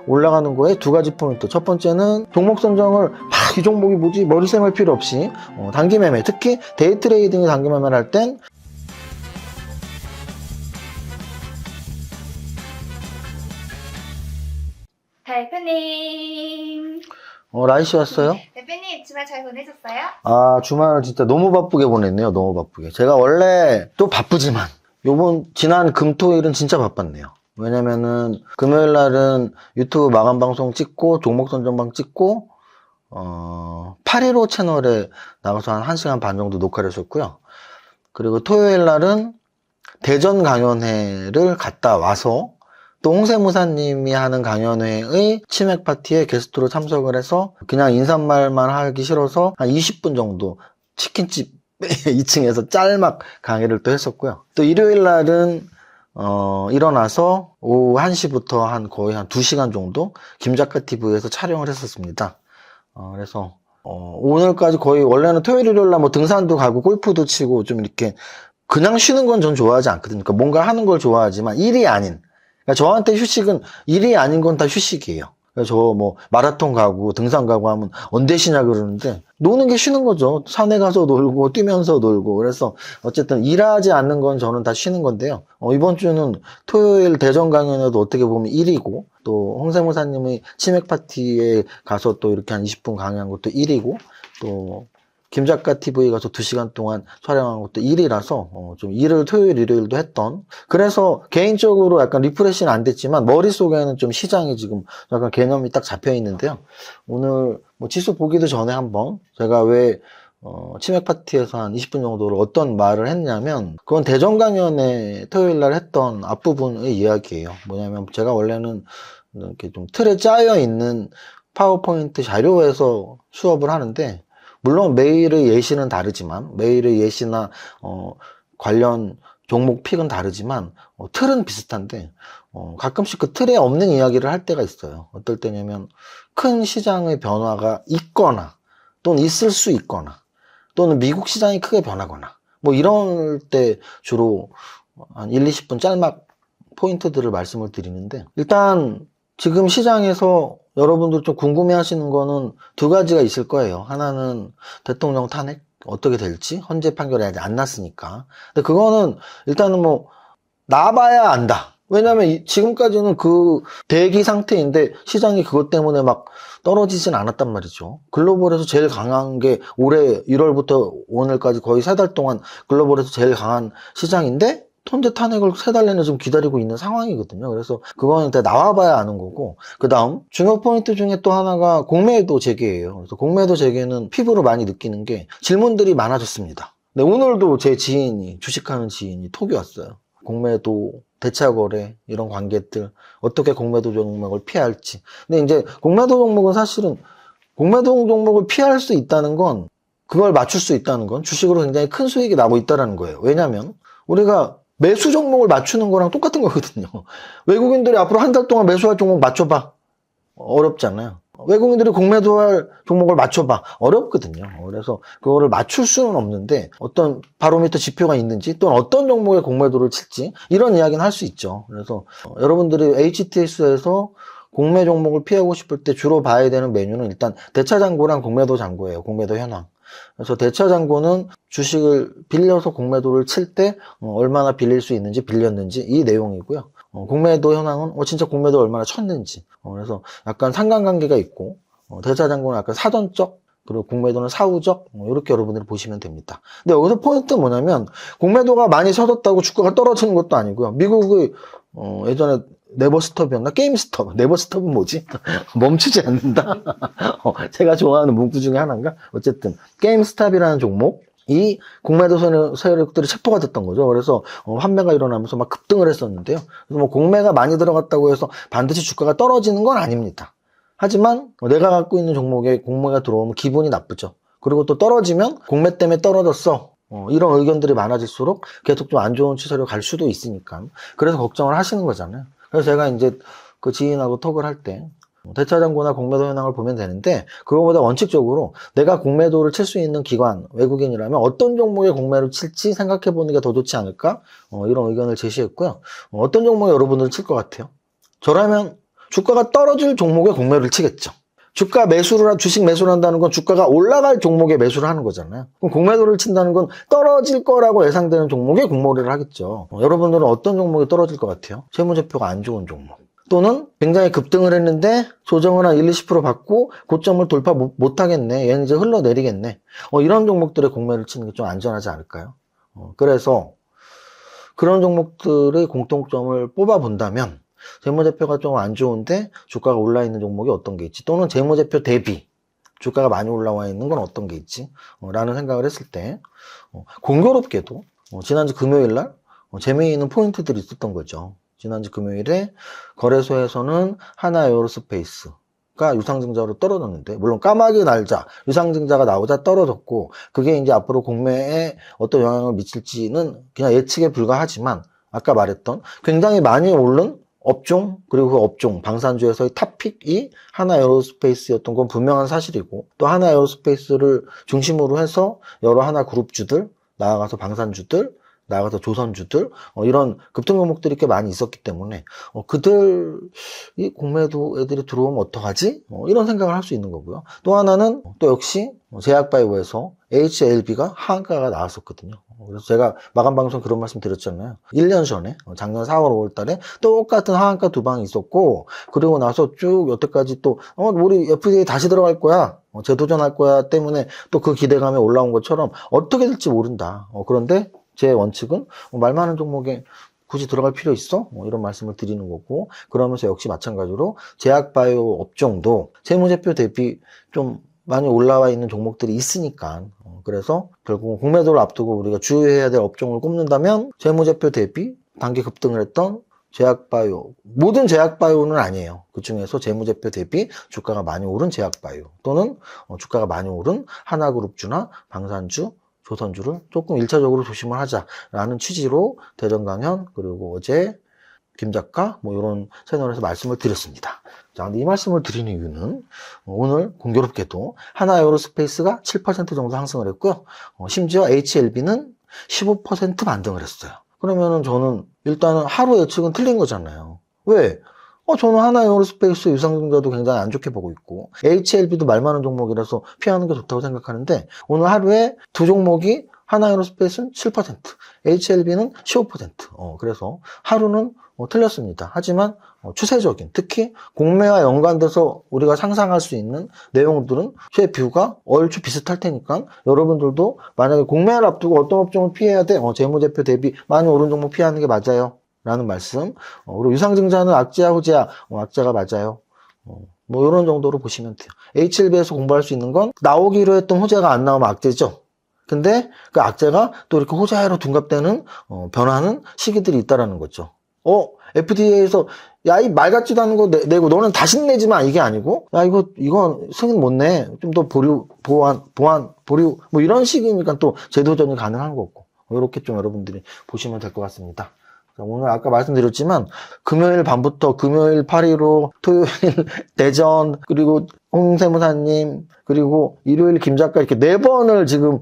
올라가는 거에 두 가지 포인트. 첫 번째는 종목 선정을 막 이 종목이 뭐지? 머리 쌤할 필요 없이 단기 매매, 특히 데이 트레이딩이 단기 매매를 할 땐 대표님. 라이씨 왔어요? 대표님 주말 잘 보내셨어요? 아, 주말 진짜 너무 바쁘게 보냈네요. 너무 바쁘게. 제가 원래 또 바쁘지만 지난 금토일은 진짜 바빴네요. 왜냐면은 금요일 날은 유튜브 마감 방송 찍고 종목 선정방 찍고 815 채널에 나가서 한 1시간 반 정도 녹화를 했었고요. 그리고 토요일 날은 대전 강연회를 갔다 와서 또 홍세무사님이 하는 강연회의 치맥 파티에 게스트로 참석을 해서 그냥 인사말만 하기 싫어서 한 20분 정도 치킨집 2층에서 짤막 강의를 또 했었고요. 또 일요일 날은 일어나서 오후 1시부터 거의 한 2시간 정도 김작가 TV에서 촬영을 했었습니다. 그래서 오늘까지 거의 원래는 토요일 일요일 날 뭐 등산도 가고 골프도 치고 좀 이렇게 그냥 쉬는 건 전 좋아하지 않거든요. 그러니까 뭔가 하는 걸 좋아하지만 일이 아닌, 그러니까 저한테 휴식은 일이 아닌 건 다 휴식이에요. 저 뭐 마라톤 가고 등산 가고 하면 언제 쉬냐 그러는데 노는 게 쉬는 거죠. 산에 가서 놀고 뛰면서 놀고. 그래서 어쨌든 일하지 않는 건 저는 다 쉬는 건데요. 이번 주는 토요일 대전 강연에도 어떻게 보면 일이고, 또 홍세무사님의 치맥 파티에 가서 또 이렇게 한 20분 강의한 것도 일이고, 또 김작가 TV 가서 2시간 동안 촬영한 것도 일이라서 좀 일을 토요일 일요일도 했던, 그래서 개인적으로 약간 리프레시는 안 됐지만 머릿속에는 좀 시장이 지금 약간 개념이 딱 잡혀 있는데요. 오늘 뭐 지수 보기도 전에 한번 제가 왜 치맥 파티에서 한 20분 정도를 어떤 말을 했냐면, 그건 대전 강연에 토요일 날 했던 앞부분의 이야기예요. 뭐냐면 제가 원래는 이렇게 좀 틀에 짜여 있는 파워포인트 자료에서 수업을 하는데, 물론 매일의 예시는 다르지만, 매일의 예시나 관련 종목 픽은 다르지만 틀은 비슷한데, 가끔씩 그 틀에 없는 이야기를 할 때가 있어요. 어떨 때냐면 큰 시장의 변화가 있거나 또는 있을 수 있거나, 또는 미국 시장이 크게 변하거나, 뭐 이럴 때 주로 한 1, 20분 짤막 포인트들을 말씀을 드리는데, 일단 지금 시장에서 여러분들 좀 궁금해 하시는 거는 두 가지가 있을 거예요. 하나는 대통령 탄핵 어떻게 될지, 헌재 판결이 아직 안 났으니까. 근데 그거는 일단은 뭐 나봐야 안다. 왜냐면 지금까지는 그 대기 상태인데 시장이 그것 때문에 막 떨어지진 않았단 말이죠. 글로벌에서 제일 강한 게 올해 1월부터 오늘까지 거의 3달 동안 글로벌에서 제일 강한 시장인데, 헌재 탄핵을 3달 내내 지금 기다리고 있는 상황이거든요. 그래서 그거는 다 나와봐야 아는 거고, 그 다음 중요 포인트 중에 또 하나가 공매도 재개예요. 그래서 공매도 재개는 피부로 많이 느끼는 게 질문들이 많아졌습니다. 근데 오늘도 제 주식하는 지인이 톡이 왔어요. 공매도, 대차거래 이런 관계들, 어떻게 공매도 종목을 피할지. 근데 이제 공매도 종목은 사실은 공매도 종목을 피할 수 있다는 건, 그걸 맞출 수 있다는 건 주식으로 굉장히 큰 수익이 나고 있다는 거예요. 왜냐하면 우리가 매수 종목을 맞추는 거랑 똑같은 거거든요. 외국인들이 앞으로 한 달 동안 매수할 종목 맞춰봐. 어렵잖아요. 외국인들이 공매도할 종목을 맞춰봐. 어렵거든요. 그래서 그거를 맞출 수는 없는데, 어떤 바로미터 지표가 있는지, 또는 어떤 종목에 공매도를 칠지, 이런 이야기는 할 수 있죠. 그래서 여러분들이 HTS에서 공매 종목을 피하고 싶을 때 주로 봐야 되는 메뉴는 일단 대차장고랑 공매도 장고예요. 공매도 현황. 그래서 대차장고는 주식을 빌려서 공매도를 칠 때 얼마나 빌릴 수 있는지, 빌렸는지, 이 내용이고요. 공매도 현황은 진짜 공매도 얼마나 쳤는지. 그래서 약간 상관관계가 있고, 대차장고는 약간 사전적, 그리고 공매도는 사후적, 이렇게 여러분들이 보시면 됩니다. 근데 여기서 포인트는 뭐냐면, 공매도가 많이 쳐졌다고 주가가 떨어지는 것도 아니고요. 미국의 예전에 네버스톱이었나? 게임스톱. 네버스톱은 뭐지? 멈추지 않는다. 제가 좋아하는 문구 중에 하나인가? 어쨌든 게임스톱이라는 종목이 공매도 세력들이 체포가 됐던 거죠. 그래서 환매가 일어나면서 막 급등을 했었는데요. 그래서 뭐 공매가 많이 들어갔다고 해서 반드시 주가가 떨어지는 건 아닙니다. 하지만 내가 갖고 있는 종목에 공매가 들어오면 기분이 나쁘죠. 그리고 또 떨어지면 공매 때문에 떨어졌어, 이런 의견들이 많아질수록 계속 좀 안 좋은 추세로 갈 수도 있으니까, 그래서 걱정을 하시는 거잖아요. 그래서 제가 이제 그 지인하고 톡을 할 때 대차장고나 공매도 현황을 보면 되는데, 그거보다 원칙적으로 내가 공매도를 칠 수 있는 기관, 외국인이라면 어떤 종목에 공매를 칠지 생각해 보는 게 더 좋지 않을까? 이런 의견을 제시했고요. 어떤 종목에 여러분들은 칠 것 같아요? 저라면 주가가 떨어질 종목에 공매를 치겠죠. 주식 매수를 한다는 건 주가가 올라갈 종목에 매수를 하는 거잖아요. 그럼 공매도를 친다는 건 떨어질 거라고 예상되는 종목에 공매를 하겠죠. 여러분들은 어떤 종목이 떨어질 것 같아요? 재무제표가 안 좋은 종목. 또는 굉장히 급등을 했는데 조정을 한 1, 20% 받고 고점을 돌파 못 하겠네. 얘는 이제 흘러내리겠네. 이런 종목들의 공매를 치는 게 좀 안전하지 않을까요? 그래서 그런 종목들의 공통점을 뽑아본다면 재무제표가 좀 안 좋은데 주가가 올라 있는 종목이 어떤 게 있지? 또는 재무제표 대비 주가가 많이 올라와 있는 건 어떤 게 있지? 라는 생각을 했을 때 공교롭게도 지난주 금요일날 재미있는 포인트들이 있었던 거죠. 지난주 금요일에 거래소에서는 하나에어로스페이스가 유상증자로 떨어졌는데, 물론 까마귀 날자 유상증자가 나오자 떨어졌고, 그게 이제 앞으로 공매에 어떤 영향을 미칠지는 그냥 예측에 불과하지만, 아까 말했던 굉장히 많이 오른 업종, 그리고 그 업종 방산주에서의 탑픽이 하나에어로스페이스였던 건 분명한 사실이고, 또 하나에어로스페이스를 중심으로 해서 여러 하나그룹주들, 나아가서 방산주들, 나아가서 조선주들, 이런 급등 종목들이 꽤 많이 있었기 때문에 그들이 공매도 애들이 들어오면 어떡하지? 이런 생각을 할 수 있는 거고요. 또 하나는 또 역시 제약바이오에서 HLB가 하한가가 나왔었거든요. 그래서 제가 마감방송 그런 말씀 드렸잖아요. 1년 전에 작년 4월 5월 달에 똑같은 하한가 두 방이 있었고, 그리고 나서 쭉 여태까지 또 우리 FDA 다시 들어갈 거야, 재도전할 거야 때문에 또 그 기대감에 올라온 것처럼 어떻게 될지 모른다. 그런데 제 원칙은 말 많은 종목에 굳이 들어갈 필요 있어? 이런 말씀을 드리는 거고, 그러면서 역시 마찬가지로 제약바이오 업종도 재무제표 대비 좀 많이 올라와 있는 종목들이 있으니까, 그래서 결국 공매도를 앞두고 우리가 주의해야 될 업종을 꼽는다면 재무제표 대비 단기 급등을 했던 제약바이오, 모든 제약바이오는 아니에요. 그 중에서 재무제표 대비 주가가 많이 오른 제약바이오, 또는 주가가 많이 오른 하나그룹주나 방산주, 조선주를 조금 1차적으로 조심을 하자라는 취지로 대전강연, 그리고 어제 김작가 이런 채널에서 말씀을 드렸습니다. 자, 근데 이 말씀을 드리는 이유는 오늘 공교롭게도 하나에어로스페이스가 7% 정도 상승을 했고요. 심지어 HLB는 15% 반등을 했어요. 그러면은 저는 일단은 하루 예측은 틀린 거잖아요. 왜? 저는 하나에어로스페이스 유상증자도 굉장히 안 좋게 보고 있고, HLB도 말 많은 종목이라서 피하는 게 좋다고 생각하는데, 오늘 하루에 두 종목이 하나에어로스페이스는 7%, HLB는 15%. 그래서 하루는 틀렸습니다. 하지만 추세적인, 특히 공매와 연관돼서 우리가 상상할 수 있는 내용들은 제 뷰가 얼추 비슷할 테니까, 여러분들도 만약에 공매를 앞두고 어떤 업종을 피해야 돼? 재무제표 대비 많이 오른 종목 피하는 게 맞아요 라는 말씀. 그리고 유상증자는 악재야 후재야? 악재가 맞아요. 이런 정도로 보시면 돼요. HLB에서 공부할 수 있는 건 나오기로 했던 호재가 안 나오면 악재죠. 근데 그 악재가 또 이렇게 호재로 둔갑되는 변하는 시기들이 있다라는 거죠. FDA에서 야, 이 말 같지도 않은 거 내고 너는 다시 내지만, 이게 아니고, 야, 이건 승인 못 내. 좀 더 보류, 이런 식이니까 또 재도전이 가능한 거고. 이렇게 좀 여러분들이 보시면 될 것 같습니다. 오늘 아까 말씀드렸지만 금요일 밤부터 금요일 8.15, 토요일 대전, 그리고 홍세무사님, 그리고 일요일 김작가, 이렇게 4번을 지금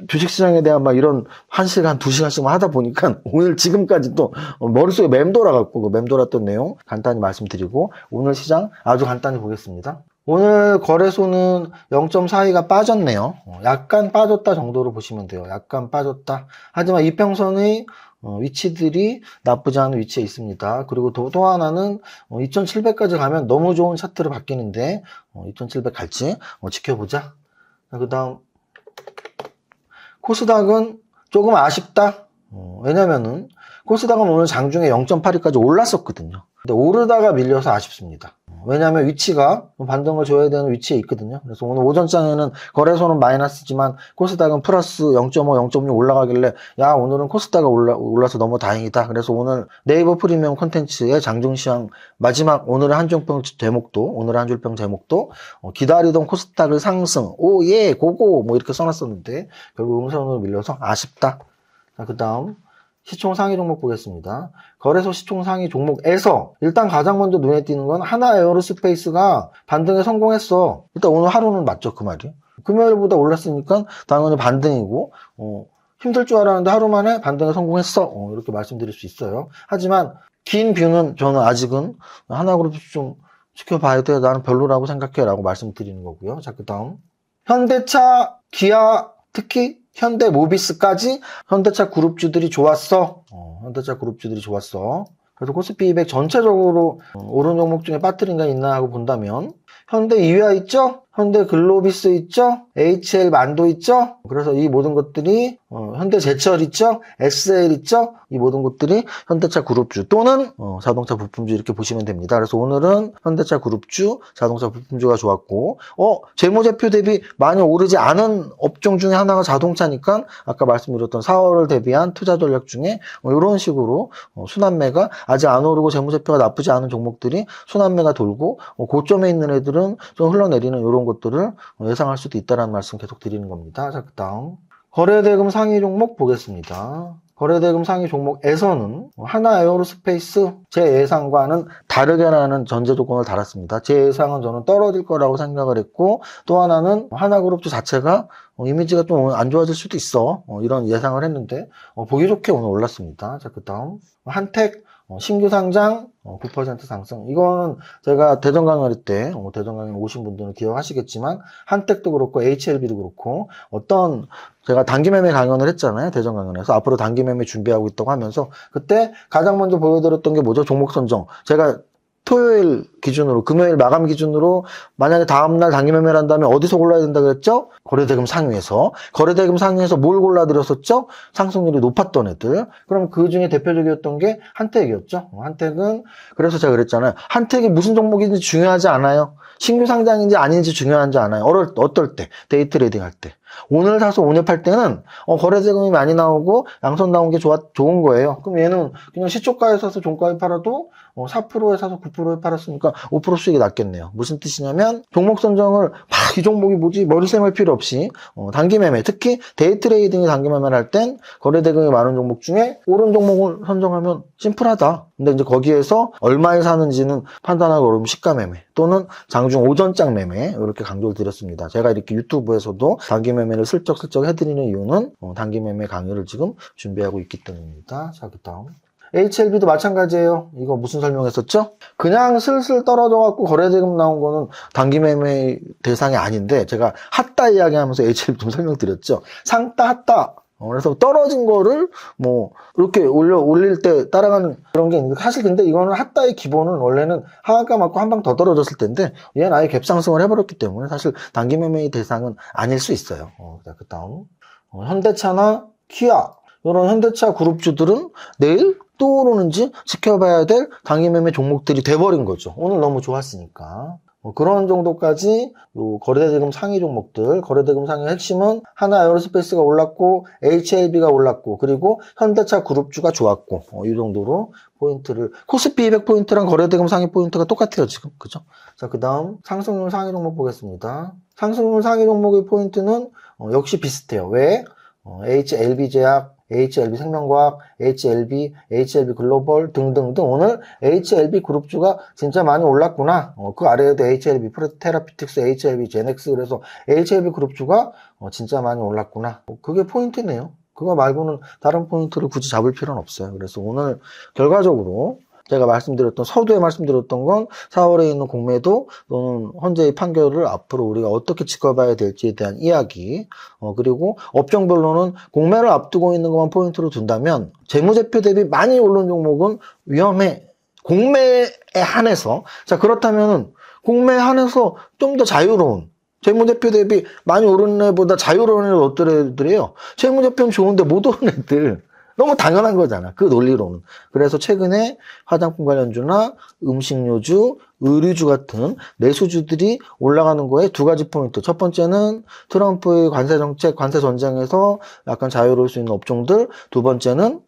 주식시장에 대한 이런 1시간, 2시간씩만 하다 보니까 오늘 지금까지 또 머릿속에 맴돌아갖고 그 맴돌았던 내용 간단히 말씀드리고, 오늘 시장 아주 간단히 보겠습니다. 오늘 거래소는 0.42가 빠졌네요. 약간 빠졌다 정도로 보시면 돼요. 약간 빠졌다. 하지만 이평선의 위치들이 나쁘지 않은 위치에 있습니다. 그리고 또 하나는 2700까지 가면 너무 좋은 차트로 바뀌는데 2700 갈지 지켜보자. 그 다음 코스닥은 조금 아쉽다. 왜냐면은 코스닥은 오늘 장중에 0.82까지 올랐었거든요. 근데 오르다가 밀려서 아쉽습니다. 왜냐하면 위치가 반등을 줘야 되는 위치에 있거든요. 그래서 오늘 오전장에는 거래소는 마이너스지만 코스닥은 플러스 0.5, 0.6 올라가길래, 야, 오늘은 코스닥이 올라서 너무 다행이다. 그래서 오늘 네이버 프리미엄 콘텐츠의 장중시황 마지막 오늘의 한 줄평 제목도 기다리던 코스닥을 상승, 오, 예, 고고, 이렇게 써놨었는데 결국 음선으로 밀려서 아쉽다. 자, 그 다음 시총 상위 종목 보겠습니다. 거래소 시총 상위 종목에서 일단 가장 먼저 눈에 띄는 건 하나에어로스페이스가 반등에 성공했어. 일단 오늘 하루는 맞죠, 그 말이. 금요일보다 올랐으니까 당연히 반등이고, 힘들 줄 알았는데 하루 만에 반등에 성공했어. 이렇게 말씀드릴 수 있어요. 하지만 긴 뷰는 저는 아직은 하나그룹 좀 지켜봐야 돼. 나는 별로라고 생각해. 라고 말씀드리는 거고요. 자, 그 다음. 현대차, 기아, 특히 현대 모비스까지 현대차 그룹주들이 좋았어. 현대차 그룹주들이 좋았어. 그래서 코스피 200 전체적으로 오른 종목 중에 빠뜨린 게 있나 하고 본다면 현대 이웨아 있죠? 현대 글로비스 있죠? HL 만도 있죠? 그래서 이 모든 것들이 현대 제철 있죠? SL 있죠? 이 모든 것들이 현대차 그룹주 또는 자동차 부품주 이렇게 보시면 됩니다. 그래서 오늘은 현대차 그룹주, 자동차 부품주가 좋았고 재무제표 대비 많이 오르지 않은 업종 중에 하나가 자동차니까 아까 말씀드렸던 4월을 대비한 투자 전략 중에 이런 식으로 순환매가 아직 안 오르고 재무제표가 나쁘지 않은 종목들이 순환매가 돌고 고점에 있는 애들은 좀 흘러내리는 이런 것들을 예상할 수도 있다는 말씀 계속 드리는 겁니다. 자, 그 다음 거래대금 상위 종목 보겠습니다. 거래대금 상위 종목에서는 하나 에어로스페이스 제 예상과는 다르게라는 전제 조건을 달았습니다. 제 예상은 저는 떨어질 거라고 생각을 했고 또 하나는 하나그룹주 자체가 이미지가 좀 안 좋아질 수도 있어 이런 예상을 했는데 보기 좋게 오늘 올랐습니다. 자, 그 다음 한택 신규 상장 9% 상승. 이거는 제가 대전 강연회 때 대전 강연 오신 분들은 기억하시겠지만 한택도 그렇고 HLB도 그렇고 제가 단기 매매 강연을 했잖아요. 대전 강연에서 앞으로 단기 매매 준비하고 있다고 하면서 그때 가장 먼저 보여드렸던 게 뭐죠? 종목 선정. 제가 토요일 기준으로 금요일 마감 기준으로 만약에 다음날 단기 매매를 한다면 어디서 골라야 된다 그랬죠? 거래대금 상위에서. 거래대금 상위에서 뭘 골라드렸었죠? 상승률이 높았던 애들. 그럼 그 중에 대표적이었던 게 한택이었죠. 한택은 그래서 제가 그랬잖아요. 한택이 무슨 종목인지 중요하지 않아요. 신규 상장인지 아닌지 중요한지 않아요. 어떨 때? 데이 트레이딩 할 때. 오늘 사서 오늘 팔 때는 거래대금이 많이 나오고 양손 나온 게 좋은 거예요. 그럼 얘는 그냥 시초가에 사서 종가에 팔아도 4%에 사서 9%에 팔았으니까 5% 수익이 났겠네요. 무슨 뜻이냐면 종목 선정을 이 종목이 뭐지 머리 쌤할 필요 없이 단기 매매 특히 데이 트레이딩이 단기 매매를 할 땐 거래대금이 많은 종목 중에 옳은 종목을 선정하면 심플하다. 근데 이제 거기에서 얼마에 사는지는 판단하기 어려우면 시가 매매 또는 장중 오전장 매매 이렇게 강조를 드렸습니다. 제가 이렇게 유튜브에서도 단기 매매를 슬쩍슬쩍 해드리는 이유는 단기 매매 강의를 지금 준비하고 있기 때문입니다. 자, 그 다음 HLB도 마찬가지예요. 이거 무슨 설명했었죠? 그냥 슬슬 떨어져갖고 거래대금 나온 거는 단기 매매 대상이 아닌데 제가 핫다 이야기하면서 HLB 좀 설명드렸죠. 상따 핫다. 그래서 떨어진 거를 이렇게 올릴 때 따라가는 그런 게 있는데 사실 근데 이거는 핫다의 기본은 원래는 하한가 맞고 한 방 더 떨어졌을 텐데 얘는 아예 갭상승을 해버렸기 때문에 사실 단기 매매의 대상은 아닐 수 있어요. 그 다음 현대차나 키아 이런 현대차 그룹주들은 내일 또 오르는지 지켜봐야 될 단기 매매 종목들이 돼버린 거죠. 오늘 너무 좋았으니까. 그런 정도까지 요 거래대금 상위 종목들, 거래대금 상위 핵심은 하나 에어로스페이스가 올랐고 HLB가 올랐고 그리고 현대차 그룹주가 좋았고 이 정도로 포인트를 코스피 200포인트랑 거래대금 상위 포인트가 똑같아요 지금. 그죠? 자, 그 다음 상승률 상위 종목 보겠습니다. 상승률 상위 종목의 포인트는 역시 비슷해요. 왜? HLB제약, HLB 생명과학, HLB 글로벌 등등등 오늘 HLB 그룹주가 진짜 많이 올랐구나. 그 아래에도 HLB 테라피틱스, HLB 제넥스 그래서 HLB 그룹주가 진짜 많이 올랐구나. 그게 포인트네요. 그거 말고는 다른 포인트를 굳이 잡을 필요는 없어요. 그래서 오늘 결과적으로 제가 서두에 말씀드렸던 건 4월에 있는 공매도 또는 현재의 판결을 앞으로 우리가 어떻게 지켜봐야 될지에 대한 이야기 그리고 업종별로는 공매를 앞두고 있는 것만 포인트로 둔다면 재무제표 대비 많이 오른 종목은 위험해. 공매에 한해서 자 그렇다면 공매에 한해서 좀 더 자유로운 재무제표 대비 많이 오른 애보다 자유로운 애는 어떤 애들이에요? 재무제표는 좋은데 못 오른 애들. 너무 당연한 거잖아. 그 논리로는. 그래서 최근에 화장품 관련주나 음식료주, 의류주 같은 내수주들이 올라가는 거에 두 가지 포인트. 첫 번째는 트럼프의 관세 정책, 관세 전쟁에서 약간 자유로울 수 있는 업종들. 두 번째는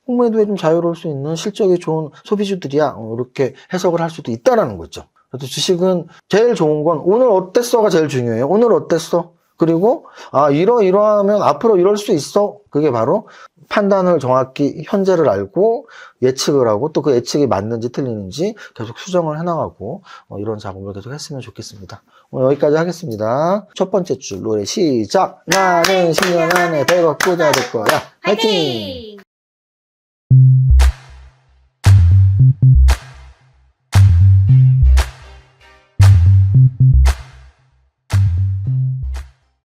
공매도에 좀 자유로울 수 있는 실적이 좋은 소비주들이야. 이렇게 해석을 할 수도 있다라는 거죠. 그래서 주식은 제일 좋은 건 오늘 어땠어가 제일 중요해요. 오늘 어땠어? 그리고 이러하면 앞으로 이럴 수 있어. 그게 바로 판단을 정확히 현재를 알고 예측을 하고 또 그 예측이 맞는지 틀리는지 계속 수정을 해나가고 이런 작업을 계속 했으면 좋겠습니다. 오늘 여기까지 하겠습니다. 첫 번째 줄 노래 시작. 나는 10년 안에 100억 부자 될 거야. 화이팅!